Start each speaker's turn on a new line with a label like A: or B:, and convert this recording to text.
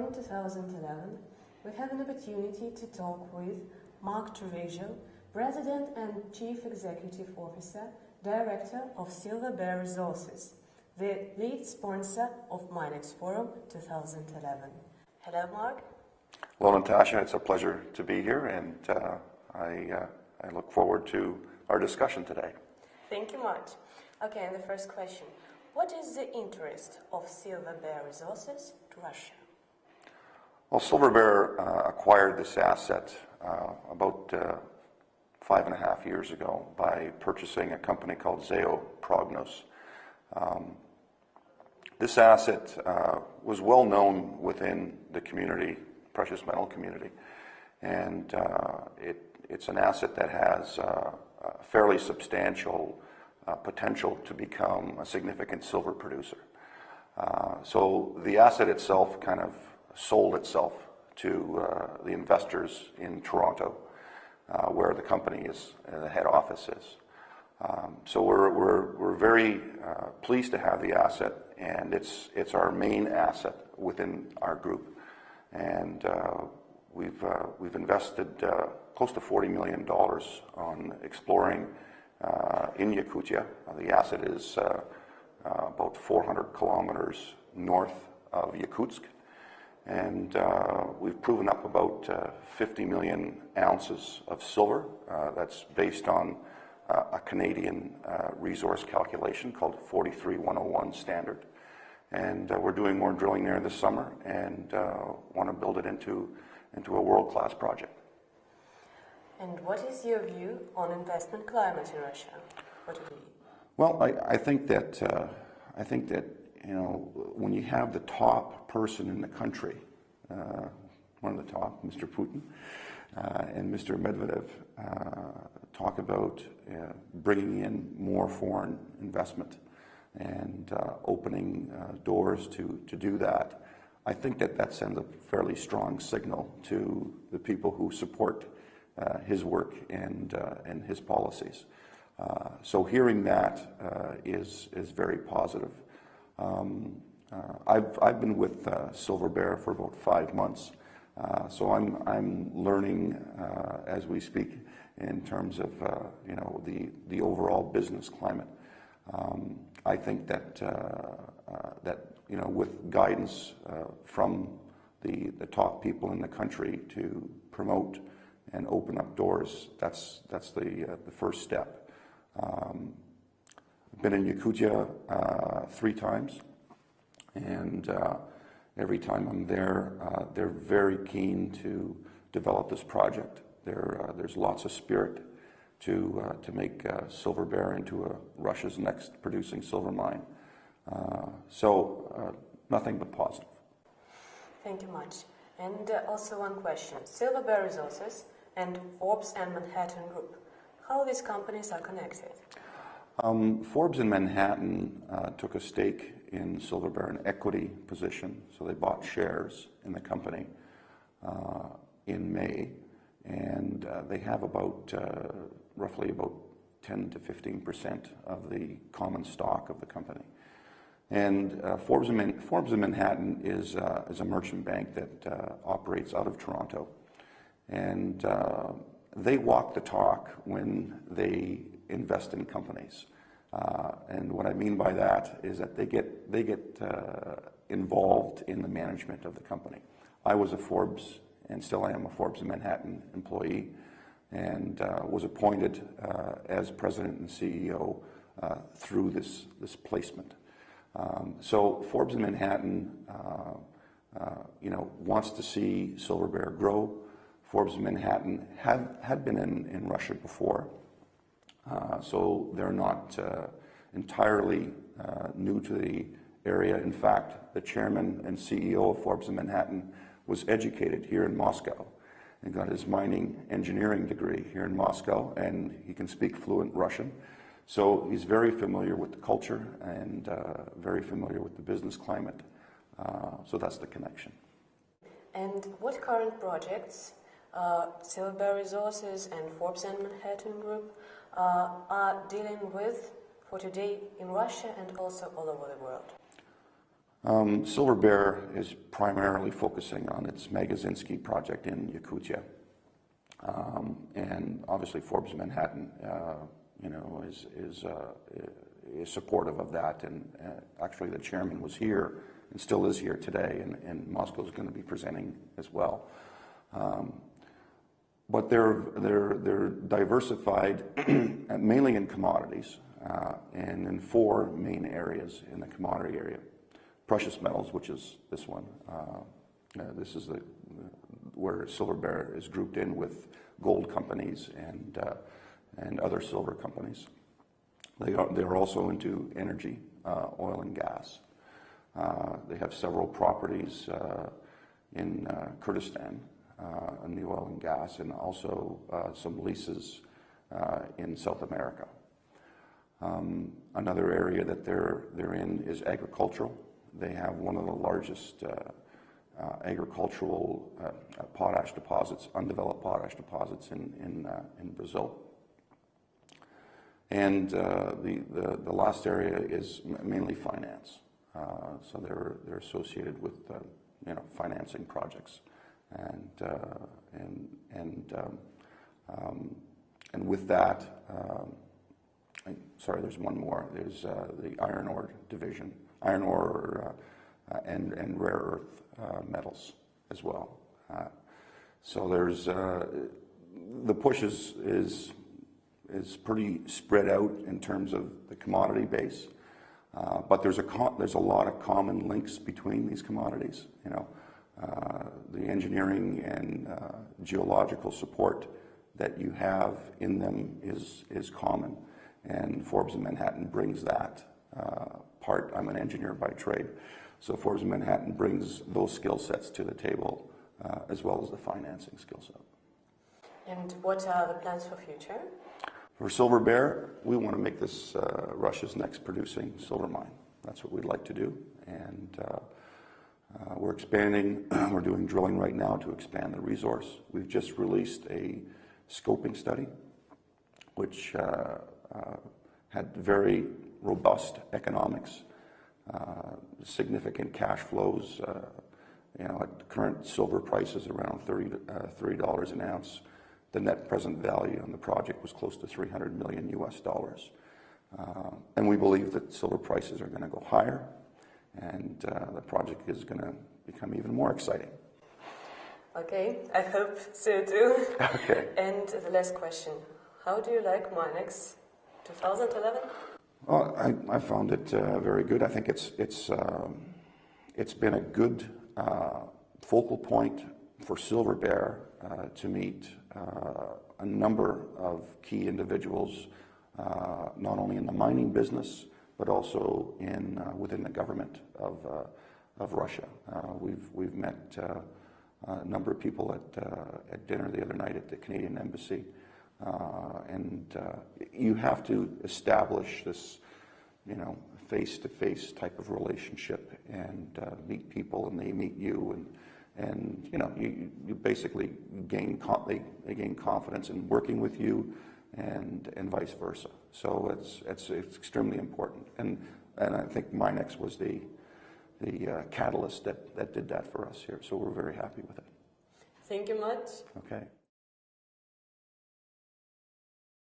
A: Forum 2011, we have an opportunity to talk with Mark Trevisiol, President and Chief Executive Officer, Director of Silver Bear Resources, the lead sponsor of MINEX Forum 2011. Hello, Mark.
B: Hello, Natasha. It's a pleasure to be here, and I look forward to our discussion today.
A: Thank you much. Okay, and the first question. What is the interest of Silver Bear Resources to Russia?
B: Well, Silver Bear acquired this asset about 5.5 years ago by purchasing a company called Zeo Prognos. This asset was well known within the community, precious metal community, and it's an asset that has a fairly substantial potential to become a significant silver producer. So the asset itself kind of sold itself to the investors in Toronto, where the company is, the head office is. So we're very pleased to have the asset, and it's our main asset within our group. And we've invested close to $40 million on exploring in Yakutia. The asset is about 400 kilometers north of Yakutsk, and we've proven up about 50 million ounces of silver. That's based on a Canadian resource calculation called 43-101 standard. And we're doing more drilling there this summer, and want to build it into a world-class project.
A: And what is your view on investment climate in Russia? What do you believe?
B: Well, I think that you know, when you have the top person in the country, one of the top, Mr. Putin, and Mr. Medvedev, talk about bringing in more foreign investment and opening doors to do that, I think that sends a fairly strong signal to the people who support his work and his policies. So hearing that is very positive. I've been with Silver Bear for about 5 months, so I'm learning as we speak in terms of you know, the overall business climate. I think that you know, with guidance from the top people in the country to promote and open up doors, that's the first step. I've been in Yakutia 3 times, and every time I'm there, they're very keen to develop this project. There's lots of spirit to make Silver Bear into Russia's next producing silver mine. So nothing but positive.
A: Thank you much. And also one question. Silver Bear Resources and Forbes and Manhattan Group. How these companies are connected?
B: Forbes and Manhattan took a stake in Silver Bear, an equity position, so they bought shares in the company in May, and they have about roughly about 10 to 15% of the common stock of the company. And Forbes and Manhattan is a merchant bank that operates out of Toronto, and they walk the talk when they invest in companies. And what I mean by that is that they get involved in the management of the company. I was a Forbes, and still I am a Forbes and Manhattan employee, and was appointed as president and CEO through this placement. So Forbes and Manhattan, you know, wants to see Silver Bear grow. Forbes and Manhattan had been in Russia before, so they're not entirely new to the area. In fact, the chairman and CEO of Forbes and Manhattan was educated here in Moscow and got his mining engineering degree here in Moscow, and he can speak fluent Russian. So he's very familiar with the culture and very familiar with the business climate. So that's the connection.
A: And what current projects Silver Bear Resources and Forbes and Manhattan Group are dealing with for today in Russia and also all over the world?
B: Silver Bear is primarily focusing on its Magazinski project in Yakutia. And obviously Forbes Manhattan, is supportive of that. And actually the chairman was here and still is here today, and Moscow is going to be presenting as well. But they're diversified mainly in commodities and in four main areas in the commodity area. Precious metals, which is this one. This is where Silver Bear is grouped in with gold companies and other silver companies. They are also into energy, oil and gas. They have several properties in Kurdistan in the oil and gas, and also some leases in South America. Another area that they're in is agricultural. They have one of the largest agricultural potash deposits, undeveloped potash deposits in Brazil. And the last area is mainly finance. So they're associated with financing projects, and with that, sorry, there's one more. There's the iron ore division, iron ore and rare earth metals as well. So there's the push is pretty spread out in terms of the commodity base, but there's a lot of common links between these commodities. The engineering and geological support that you have in them is common, and Forbes and Manhattan brings that part. I'm an engineer by trade, so Forbes and Manhattan brings those skill sets to the table, as well as the financing skill set.
A: And what are the plans for future?
B: For Silver Bear, we want to make this Russia's next producing silver mine. That's what we'd like to do, and we're expanding. We're doing drilling right now to expand the resource. We've just released a scoping study, which had very robust economics, significant cash flows. At current silver prices around $30 an ounce, the net present value on the project was close to $300 million US. And we believe that silver prices are going to go higher, and the project is going to become even more exciting.
A: Okay, I hope so too.
B: Okay.
A: And the last question: how do you like MINEX 2011?
B: Well, I found it very good. I think it's been a good focal point for Silver Bear to meet a number of key individuals, not only in the mining business, but also within the government of Russia. We've met a number of people at dinner the other night at the Canadian Embassy, and you have to establish this, face-to-face type of relationship, and meet people, and they meet you, and you basically gain confidence in working with you, and vice versa. So it's extremely important, and I think MINEX was the catalyst that did that for us here. So we're very happy with it.
A: Thank you much.
B: Okay.